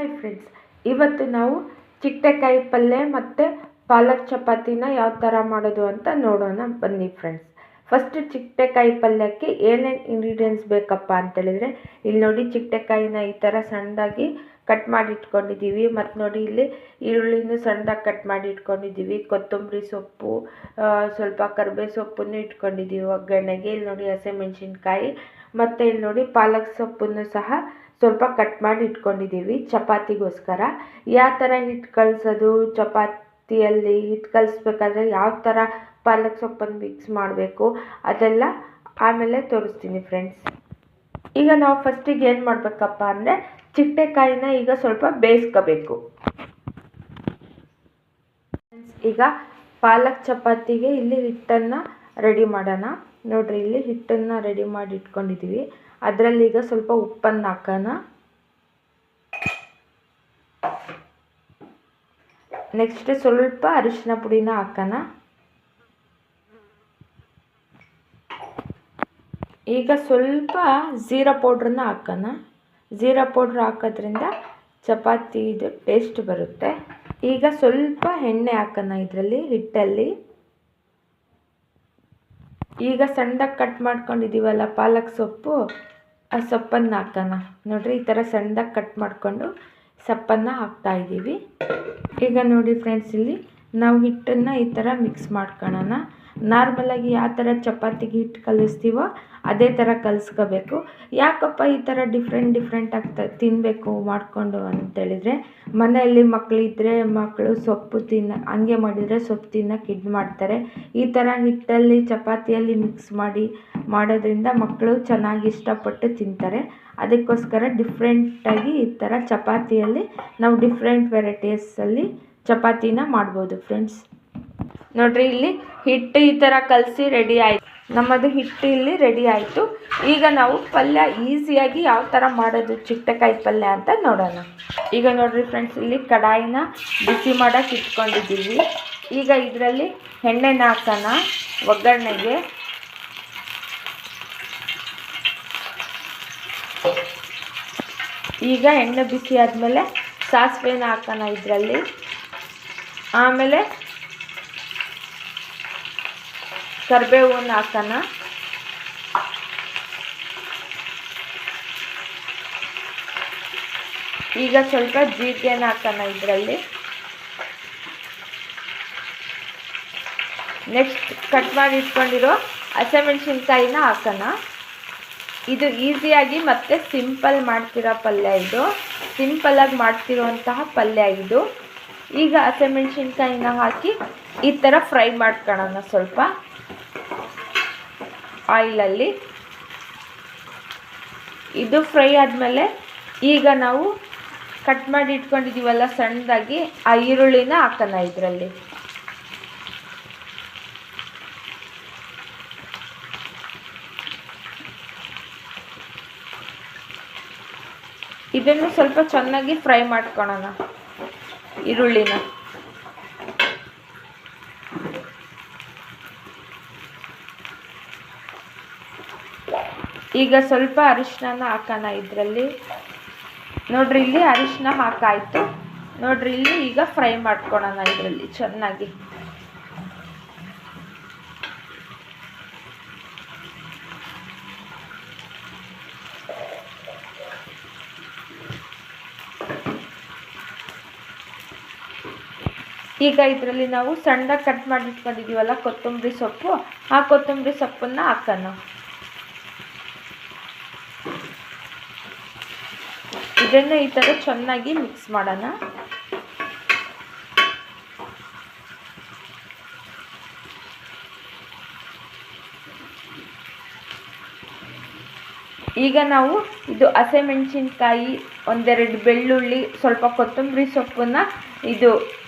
Hi friends, ಇವತ್ತು ನಾವು ಚಿಟ್ಟೆಕಾಯಿ ಪಲ್ಯ ಮತ್ತು ಪಾಲಕ್ ಚಪಾತಿನ ಯಾವ ಥರ ಮಾಡೋದು ಅಂತ ನೋಡೋಣ ಬನ್ನಿ ಫ್ರೆಂಡ್ಸ್. ಫಸ್ಟ್ ಚಿಟ್ಟೆಕಾಯಿ ಪಲ್ಯಕ್ಕೆ ಏನೇನು ಇಂಗ್ರೀಡಿಯೆಂಟ್ಸ್ ಬೇಕಪ್ಪ ಅಂತೇಳಿದರೆ, ಇಲ್ಲಿ ನೋಡಿ ಚಿಟ್ಟೆಕಾಯಿನ ಈ ಥರ ಸಣ್ಣದಾಗಿ ಕಟ್ ಮಾಡಿ ಇಟ್ಕೊಂಡಿದ್ದೀವಿ. ಮತ್ತು ನೋಡಿ ಇಲ್ಲಿ ಈರುಳ್ಳಿನೂ ಸಣ್ಣದಾಗಿ ಕಟ್ ಮಾಡಿ ಇಟ್ಕೊಂಡಿದ್ದೀವಿ. ಕೊತ್ತಂಬರಿ ಸೊಪ್ಪು, ಸ್ವಲ್ಪ ಕರಿಬೇವು ಸೊಪ್ಪನ್ನು ಇಟ್ಕೊಂಡಿದ್ದೀವಿ ಒಗ್ಗರಣೆಗೆ. ಇಲ್ಲಿ ನೋಡಿ ಹಸಿಮೆಣಸಿನ್ಕಾಯಿ ಮತ್ತು ಇಲ್ಲಿ ನೋಡಿ ಪಾಲಕ್ ಸೊಪ್ಪನ್ನು ಸಹ ಸ್ವಲ್ಪ ಕಟ್ ಮಾಡಿ ಇಟ್ಕೊಂಡಿದ್ದೀವಿ ಚಪಾತಿಗೋಸ್ಕರ. ಯಾವ ಥರ ಹಿಟ್ಟು ಕಲಿಸೋದು, ಚಪಾತಿಯಲ್ಲಿ ಹಿಟ್ಟು ಕಲಿಸ್ಬೇಕಾದ್ರೆ ಯಾವ ಥರ ಪಾಲಕ್ ಸೊಪ್ಪನ್ನು ಮಿಕ್ಸ್ ಮಾಡಬೇಕು ಅದೆಲ್ಲ ಆಮೇಲೆ ತೋರಿಸ್ತೀನಿ ಫ್ರೆಂಡ್ಸ್. ಈಗ ನಾವು ಫಸ್ಟಿಗೆ ಏನು ಮಾಡಬೇಕಪ್ಪ ಅಂದರೆ, ಚಿಟ್ಟೆಕಾಯಿನ ಈಗ ಸ್ವಲ್ಪ ಬೇಯಿಸ್ಕೋಬೇಕು. ಈಗ ಪಾಲಕ್ ಚಪಾತಿಗೆ ಇಲ್ಲಿ ಹಿಟ್ಟನ್ನು ರೆಡಿ ಮಾಡೋಣ. ನೋಡ್ರಿ, ಇಲ್ಲಿ ಹಿಟ್ಟನ್ನು ರೆಡಿ ಮಾಡಿ ಇಟ್ಕೊಂಡಿದ್ದೀವಿ. ಅದರಲ್ಲಿ ಈಗ ಸ್ವಲ್ಪ ಉಪ್ಪನ್ನು ಹಾಕೋಣ. ನೆಕ್ಸ್ಟ್ ಸ್ವಲ್ಪ ಅರಿಶಿನ ಪುಡಿನ ಹಾಕೋಣ. ಈಗ ಸ್ವಲ್ಪ ಜೀರಾ ಪೌಡ್ರನ್ನ ಹಾಕೋಣ. ಜೀರಾ ಪೌಡ್ರ್ ಹಾಕೋದ್ರಿಂದ ಚಪಾತಿ ಇದು ಟೇಸ್ಟ್ ಬರುತ್ತೆ. ಈಗ ಸ್ವಲ್ಪ ಎಣ್ಣೆ ಹಾಕೋಣ ಇದರಲ್ಲಿ, ಹಿಟ್ಟಲ್ಲಿ. ಈಗ ಸಣ್ಣದಾಗಿ ಕಟ್ ಮಾಡ್ಕೊಂಡಿದ್ದೀವಲ್ಲ ಪಾಲಕ್ ಸೊಪ್ಪು, ಆ ಸೊಪ್ಪನ್ನು ಹಾಕೋಣ. ನೋಡಿರಿ, ಈ ಥರ ಸಣ್ಣದಾಗಿ ಕಟ್ ಮಾಡಿಕೊಂಡು ಸೊಪ್ಪನ್ನು ಹಾಕ್ತಾಯಿದ್ದೀವಿ. ಈಗ ನೋಡಿ ಫ್ರೆಂಡ್ಸ್, ಇಲ್ಲಿ ನಾವು ಹಿಟ್ಟನ್ನು ಈ ಥರ ಮಿಕ್ಸ್ ಮಾಡ್ಕೊಳ್ಳೋಣ. ನಾರ್ಮಲಾಗಿ ಯಾವ ಥರ ಚಪಾತಿಗೆ ಹಿಟ್ಟು ಕಲಿಸ್ತೀವೋ ಅದೇ ಥರ ಕಲಿಸ್ಕೋಬೇಕು. ಯಾಕಪ್ಪ ಈ ಥರ ಡಿಫ್ರೆಂಟ್ ತಿನ್ನಬೇಕು ಮಾಡಿಕೊಂಡು ಅಂತೇಳಿದರೆ, ಮನೆಯಲ್ಲಿ ಮಕ್ಕಳಿದ್ದರೆ ಮಕ್ಕಳು ಸೊಪ್ಪು ಹಂಗೆ ಮಾಡಿದರೆ ಸೊಪ್ಪು ತಿನ್ನೋಕೆ ಇದು ಮಾಡ್ತಾರೆ. ಈ ಥರ ಹಿಟ್ಟಲ್ಲಿ ಚಪಾತಿಯಲ್ಲಿ ಮಿಕ್ಸ್ ಮಾಡೋದ್ರಿಂದ ಮಕ್ಕಳು ಚೆನ್ನಾಗಿ ಇಷ್ಟಪಟ್ಟು ತಿಂತಾರೆ. ಅದಕ್ಕೋಸ್ಕರ ಡಿಫ್ರೆಂಟಾಗಿ ಈ ಥರ ಚಪಾತಿಯಲ್ಲಿ ನಾವು ಡಿಫ್ರೆಂಟ್ ವೆರೈಟೀಸಲ್ಲಿ ಚಪಾತಿನ ಮಾಡ್ಬೋದು ಫ್ರೆಂಡ್ಸ್. ನೋಡಿರಿ, ಇಲ್ಲಿ ಹಿಟ್ಟು ಈ ಥರ ಕಲಸಿ ರೆಡಿ ಆಯಿತು. ನಮ್ಮದು ಹಿಟ್ಟು ಇಲ್ಲಿ ರೆಡಿ ಆಯಿತು. ಈಗ ನಾವು ಪಲ್ಯ ಈಸಿಯಾಗಿ ಯಾವ ಥರ ಮಾಡೋದು ಚಿಟ್ಟೆಕಾಯಿ ಪಲ್ಯ ಅಂತ ನೋಡೋಣ. ಈಗ ನೋಡಿರಿ ಫ್ರೆಂಡ್ಸ್, ಇಲ್ಲಿ ಕಡಾಯಿನ ಬಿಸಿ ಮಾಡೋಕ್ಕೆ ಇಟ್ಕೊಂಡಿದ್ದೀವಿ. ಈಗ ಇದರಲ್ಲಿ ಎಣ್ಣೆನ ಹಾಕೋಣ ಒಗ್ಗರಣೆಗೆ. ಈಗ ಎಣ್ಣೆ ಬಿಸಿ ಆದಮೇಲೆ ಸಾಸಿವೆನ ಹಾಕೋಣ ಇದರಲ್ಲಿ. ಆಮೇಲೆ ಕರಿಬೇವನ್ನು ಹಾಕೋಣ. ಈಗ ಸ್ವಲ್ಪ ಜೀರಿಗೆನ ಹಾಕೋಣ ಇದರಲ್ಲಿ. ನೆಕ್ಸ್ಟ್ ಕಟ್ ಮಾಡಿ ಇಟ್ಕೊಂಡಿರೋ ಹಸಿಮೆಣಸಿನ್ಕಾಯಿನ ಹಾಕೋಣ. ಇದು ಈಸಿಯಾಗಿ ಮತ್ತು ಸಿಂಪಲ್ ಮಾಡ್ತಿರೋ ಪಲ್ಯ. ಇದು ಸಿಂಪಲಾಗಿ ಮಾಡ್ತಿರೋಂತಹ ಪಲ್ಯ ಇದು. ಈಗ ಹಸಿಮೆಣಸಿನ್ಕಾಯಿನ ಹಾಕಿ ಈ ಥರ ಫ್ರೈ ಮಾಡ್ಕೊಳ್ಳೋಣ ಸ್ವಲ್ಪ ಆಯಿಲಲ್ಲಿ. ಇದು ಫ್ರೈ ಆದಮೇಲೆ ಈಗ ನಾವು ಕಟ್ ಮಾಡಿ ಇಟ್ಕೊಂಡಿದ್ದೀವಲ್ಲ ಸಣ್ಣದಾಗಿ, ಆ ಈರುಳ್ಳಿನ ಹಾಕೋಣ ಇದರಲ್ಲಿ. ಇದನ್ನು ಸ್ವಲ್ಪ ಚೆನ್ನಾಗಿ ಫ್ರೈ ಮಾಡ್ಕೊಳ್ಳೋಣ ಈರುಳ್ಳಿನ. ಈಗ ಸ್ವಲ್ಪ ಅರಿಶಿನ ಹಾಕೋಣ ಇದರಲ್ಲಿ. ನೋಡ್ರಿ, ಇಲ್ಲಿ ಅರಿಶಿನ ಹಾಕಾಯಿತು. ನೋಡ್ರಿ, ಇಲ್ಲಿ ಈಗ ಫ್ರೈ ಮಾಡ್ಕೊಳ್ಳೋಣ ಇದರಲ್ಲಿ ಚೆನ್ನಾಗಿ. ಈಗ ಇದರಲ್ಲಿ ನಾವು ಸಣ್ಣದಾಗಿ ಕಟ್ ಮಾಡಿ ಇಟ್ಕೊಂಡಿದ್ದೀವಲ್ಲ ಕೊತ್ತಂಬರಿ ಸೊಪ್ಪು, ಆ ಕೊತ್ತಂಬರಿ ಸೊಪ್ಪನ್ನು ಹಾಕೋಣ. ಇದನ್ನು ಈ ಥರ ಚೆನ್ನಾಗಿ ಮಿಕ್ಸ್ ಮಾಡೋಣ. ಈಗ ನಾವು ಇದು ಹಸಿಮೆಣಸಿನ್ಕಾಯಿ, ಒಂದೆರಡು ಬೆಳ್ಳುಳ್ಳಿ, ಸ್ವಲ್ಪ ಕೊತ್ತಂಬರಿ ಸೊಪ್ಪನ್ನು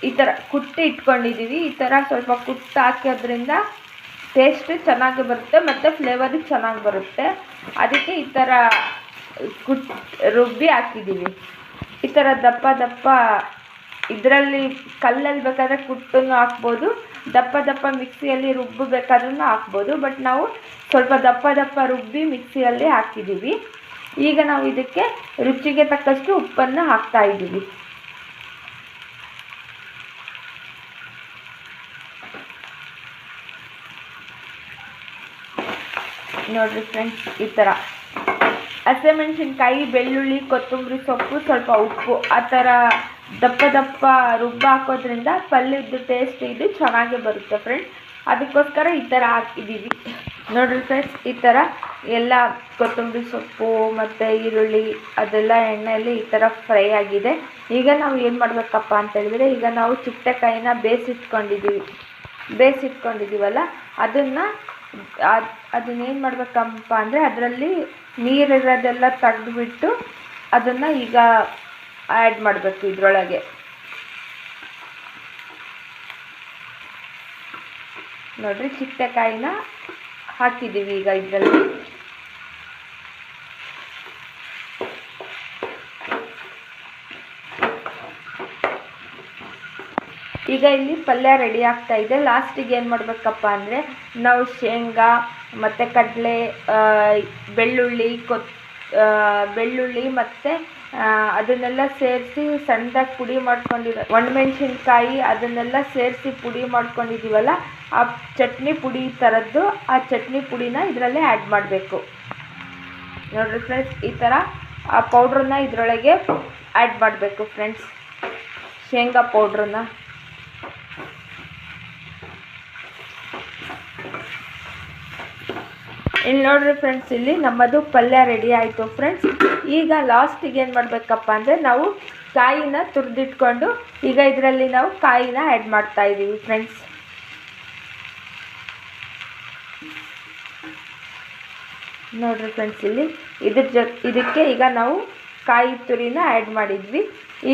ಈ ಥರ ಕುಟ್ಟಿ ಇಟ್ಕೊಂಡಿದ್ದೀವಿ. ಈ ಥರ ಸ್ವಲ್ಪ ಕುಟ್ಟಿ ಹಾಕೋದ್ರಿಂದ ಟೇಸ್ಟ್ ಚೆನ್ನಾಗಿ ಬರುತ್ತೆ ಮತ್ತು ಫ್ಲೇವರು ಚೆನ್ನಾಗಿ ಬರುತ್ತೆ. ಅದಕ್ಕೆ ಈ ಥರ ರುಬ್ಬಿ ಹಾಕಿದ್ದೀವಿ. ಈ ಥರ ದಪ್ಪ ಇದರಲ್ಲಿ ಕಲ್ಲಲ್ಲಿ ಬೇಕಾದರೆ ಕುಟ್ಟನ್ನು ಹಾಕ್ಬೋದು, ದಪ್ಪ ಮಿಕ್ಸಿಯಲ್ಲಿ ರುಬ್ಬಬೇಕಾದ್ರೂ ಹಾಕ್ಬೋದು. ಬಟ್ ನಾವು ಸ್ವಲ್ಪ ದಪ್ಪ ರುಬ್ಬಿ ಮಿಕ್ಸಿಯಲ್ಲಿ ಹಾಕಿದ್ದೀವಿ. ಈಗ ನಾವು ಇದಕ್ಕೆ ರುಚಿಗೆ ತಕ್ಕಷ್ಟು ಉಪ್ಪನ್ನು ಹಾಕ್ತಾ ಇದ್ದೀವಿ. ನೋಡಿರಿ ಫ್ರೆಂಡ್ಸ್, ಈ ಥರ ಹಸಿಮೆಣಸಿನ್ಕಾಯಿ, ಬೆಳ್ಳುಳ್ಳಿ, ಕೊತ್ತಂಬರಿ ಸೊಪ್ಪು, ಸ್ವಲ್ಪ ಉಪ್ಪು, ಆ ಥರ ದಪ್ಪ ದಪ್ಪ ರುಬ್ಬ ಹಾಕೋದ್ರಿಂದ ಪಲ್ಯದ ಟೇಸ್ಟ್ ಇದು ಚೆನ್ನಾಗೇ ಬರುತ್ತೆ ಫ್ರೆಂಡ್ಸ್. ಅದಕ್ಕೋಸ್ಕರ ಈ ಥರ ಹಾಕಿದ್ದೀವಿ. ನೋಡಿರಿ ಫ್ರೆಂಡ್ಸ್, ಈ ಥರ ಎಲ್ಲ ಕೊತ್ತಂಬರಿ ಸೊಪ್ಪು ಮತ್ತು ಈರುಳ್ಳಿ ಅದೆಲ್ಲ ಎಣ್ಣೆಯಲ್ಲಿ ಈ ಥರ ಫ್ರೈ ಆಗಿದೆ. ಈಗ ನಾವು ಏನು ಮಾಡಬೇಕಪ್ಪ ಅಂತ ಹೇಳಿದರೆ, ಈಗ ನಾವು ಚಿಟ್ಟೆಕಾಯಿನ ಬೇಯಿಸಿಟ್ಕೊಂಡಿದ್ದೀವಲ್ಲ, ಅದನ್ನೇನು ಮಾಡಬೇಕಪ್ಪ ಅಂದರೆ, ಅದರಲ್ಲಿ ನೀರಿರೋದೆಲ್ಲ ತೆಗೆದುಬಿಟ್ಟು ಅದನ್ನು ಈಗ ಆ್ಯಡ್ ಮಾಡಬೇಕು ಇದರೊಳಗೆ. ನೋಡಿರಿ, ಚಿಟ್ಟೆಕಾಯಿನ ಹಾಕಿದ್ದೀವಿ ಈಗ ಇದರಲ್ಲಿ. ಈಗ ಇಲ್ಲಿ ಪಲ್ಯ ರೆಡಿ ಆಗ್ತಾ ಇದೆ. ಲಾಸ್ಟಿಗೆ ಏನು ಮಾಡಬೇಕಪ್ಪ ಅಂದರೆ, ನಾವು ಶೇಂಗಾ ಮತ್ತು ಕಡಲೆ, ಬೆಳ್ಳುಳ್ಳಿ ಮತ್ತು ಅದನ್ನೆಲ್ಲ ಸೇರಿಸಿ ಸಣ್ಣದಾಗಿ ಪುಡಿ ಮಾಡ್ಕೊಂಡಿರೋ ಒಣಮೆಣ್ಸಿನ್ಕಾಯಿ ಅದನ್ನೆಲ್ಲ ಸೇರಿಸಿ ಪುಡಿ ಮಾಡ್ಕೊಂಡಿದ್ದೀವಲ್ಲ, ಆ ಚಟ್ನಿ ಪುಡಿ ಥರದ್ದು ಆ ಚಟ್ನಿ ಪುಡಿನ ಇದರಲ್ಲೇ ಆ್ಯಡ್ ಮಾಡಬೇಕು. ನೋಡಿರಿ ಫ್ರೆಂಡ್ಸ್, ಈ ಥರ ಆ ಪೌಡ್ರನ್ನ ಇದರೊಳಗೆ ಆ್ಯಡ್ ಮಾಡಬೇಕು ಫ್ರೆಂಡ್ಸ್, ಶೇಂಗಾ ಪೌಡ್ರನ್ನ. ಇಲ್ಲಿ ನೋಡಿರಿ ಫ್ರೆಂಡ್ಸ್, ಇಲ್ಲಿ ನಮ್ಮದು ಪಲ್ಯ ರೆಡಿ ಆಯಿತು ಫ್ರೆಂಡ್ಸ್. ಈಗ ಲಾಸ್ಟಿಗೆ ಏನು ಮಾಡಬೇಕಪ್ಪ ಅಂದರೆ, ನಾವು ಕಾಯಿನ ತುರಿದಿಟ್ಕೊಂಡು ಈಗ ಇದರಲ್ಲಿ ನಾವು ಕಾಯಿನ ಆ್ಯಡ್ ಮಾಡ್ತಾ ಇದ್ದೀವಿ ಫ್ರೆಂಡ್ಸ್. ನೋಡಿರಿ ಫ್ರೆಂಡ್ಸ್, ಇಲ್ಲಿ ಇದಕ್ಕೆ ಈಗ ನಾವು ಕಾಯಿ ತುರಿನ ಆ್ಯಡ್ ಮಾಡಿದ್ವಿ.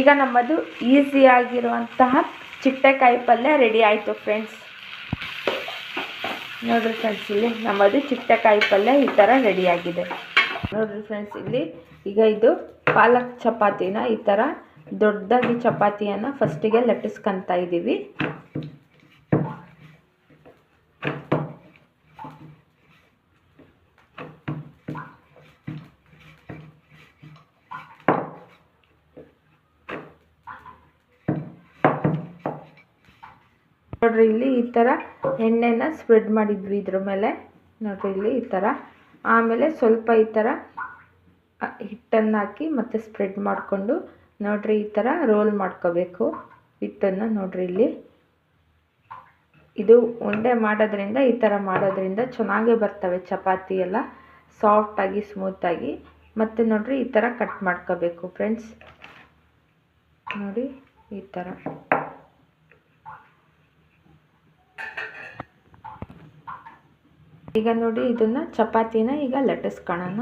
ಈಗ ನಮ್ಮದು ಈಸಿಯಾಗಿರುವಂತಹ ಚಿಟ್ಟೆಕಾಯಿ ಪಲ್ಯ ರೆಡಿ ಆಯಿತು ಫ್ರೆಂಡ್ಸ್. ನೋಡಿರಿ ಫ್ರೆಂಡ್ಸ್, ಇಲ್ಲಿ ನಮ್ಮದು ಚಿಟ್ಟೆಕಾಯಿ ಪಲ್ಯ ಈ ಥರ ರೆಡಿಯಾಗಿದೆ. ನೋಡಿರಿ ಫ್ರೆಂಡ್ಸ್, ಇಲ್ಲಿ ಈಗ ಇದು ಪಾಲಕ್ ಚಪಾತಿನ ಈ ಥರ ದೊಡ್ಡದಾಗಿ ಚಪಾತಿಯನ್ನು ಫಸ್ಟಿಗೆ ಲಟ್ಟಿಸ್ಕೊತಾ ಇದ್ದೀವಿ. ನೋಡ್ರಿ, ಇಲ್ಲಿ ಈ ಥರ ಎಣ್ಣೆನ ಸ್ಪ್ರೆಡ್ ಮಾಡಿದ್ವಿ ಇದ್ರ ಮೇಲೆ. ನೋಡ್ರಿ, ಇಲ್ಲಿ ಈ ಥರ. ಆಮೇಲೆ ಸ್ವಲ್ಪ ಈ ಥರ ಹಿಟ್ಟನ್ನು ಹಾಕಿ ಮತ್ತೆ ಸ್ಪ್ರೆಡ್ ಮಾಡಿಕೊಂಡು ನೋಡ್ರಿ ಈ ಥರ ರೋಲ್ ಮಾಡ್ಕೋಬೇಕು ಹಿಟ್ಟನ್ನು. ನೋಡ್ರಿ, ಇಲ್ಲಿ ಇದು ಉಂಡೆ ಮಾಡೋದ್ರಿಂದ, ಈ ಥರ ಮಾಡೋದ್ರಿಂದ ಚೆನ್ನಾಗೇ ಬರ್ತವೆ ಚಪಾತಿ ಎಲ್ಲ ಸಾಫ್ಟಾಗಿ ಸ್ಮೂತಾಗಿ. ಮತ್ತು ನೋಡ್ರಿ, ಈ ಥರ ಕಟ್ ಮಾಡ್ಕೋಬೇಕು ಫ್ರೆಂಡ್ಸ್. ನೋಡಿ, ಈ ಥರ. ಈಗ ನೋಡಿ, ಇದನ್ನ ಚಪಾತಿನ ಈಗ ಲಟ್ಟಿಸ್ಕೊಳ್ಳೋಣ.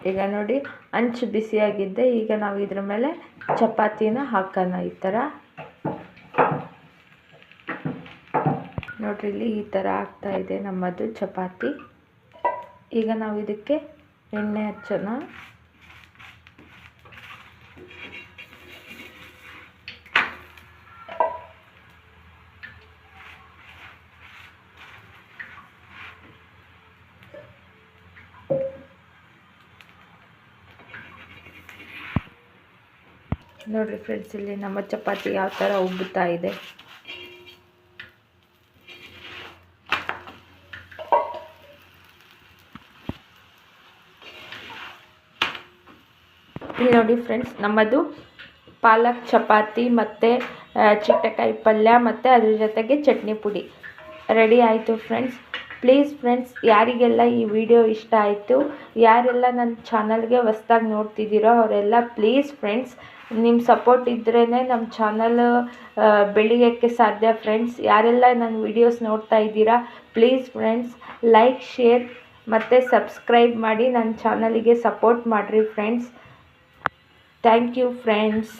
ಈಗ ನೋಡಿ, ಅಂಚು ಬಿಸಿಯಾಗಿದ್ದೆ. ಈಗ ನಾವು ಇದ್ರ ಮೇಲೆ ಚಪಾತಿನ ಹಾಕೋಣ ಈ ಥರ. ನೋಡ್ರಿ, ಇಲ್ಲಿ ಈ ಥರ ಆಗ್ತಾ ಇದೆ ನಮ್ಮದು ಚಪಾತಿ. ಈಗ ನಾವು ಇದಕ್ಕೆ ಎಣ್ಣೆ ಹಚ್ಚೋಣ. ನೋಡ್ರಿ ಫ್ರೆಂಡ್ಸ್, ಇಲ್ಲಿ ನಮ್ಮ ಚಪಾತಿ ಯಾವ ಥರ ಉಬ್ಬುತ್ತಾ ಇದೆ. ಇಲ್ಲಿ ನೋಡಿ ಫ್ರೆಂಡ್ಸ್, ನಮ್ಮದು ಪಾಲಕ್ ಚಪಾತಿ ಮತ್ತು ಚಿಟ್ಟೆಕಾಯಿ ಪಲ್ಯ ಮತ್ತು ಅದ್ರ ಜೊತೆಗೆ ಚಟ್ನಿ ಪುಡಿ ರೆಡಿ ಆಯಿತು ಫ್ರೆಂಡ್ಸ್. ಪ್ಲೀಸ್ ಫ್ರೆಂಡ್ಸ್, ಯಾರಿಗೆಲ್ಲ ಈ ವಿಡಿಯೋ ಇಷ್ಟ ಆಯಿತು, ಯಾರೆಲ್ಲ ನನ್ನ ಚಾನಲ್ಗೆ ಹೊಸ್ದಾಗಿ ನೋಡ್ತಿದ್ದೀರೋ ಅವರೆಲ್ಲ ಪ್ಲೀಸ್ ಫ್ರೆಂಡ್ಸ್, ನಿಮ್ಮ ಸಪೋರ್ಟ್ ಇದ್ರೇ ನಮ್ಮ ಚಾನಲ್ ಬೆಳೆಯೋಕ್ಕೆ ಸಾಧ್ಯ ಫ್ರೆಂಡ್ಸ್. ಯಾರೆಲ್ಲ ನನ್ನ ವಿಡಿಯೋಸ್ ನೋಡ್ತಾ ಇದ್ದೀರಾ, ಪ್ಲೀಸ್ ಫ್ರೆಂಡ್ಸ್ ಲೈಕ್, ಶೇರ್ ಮತ್ತು ಸಬ್ಸ್ಕ್ರೈಬ್ ಮಾಡಿ ನನ್ನ ಚಾನಲಿಗೆ ಸಪೋರ್ಟ್ ಮಾಡಿರಿ ಫ್ರೆಂಡ್ಸ್. Thank you friends.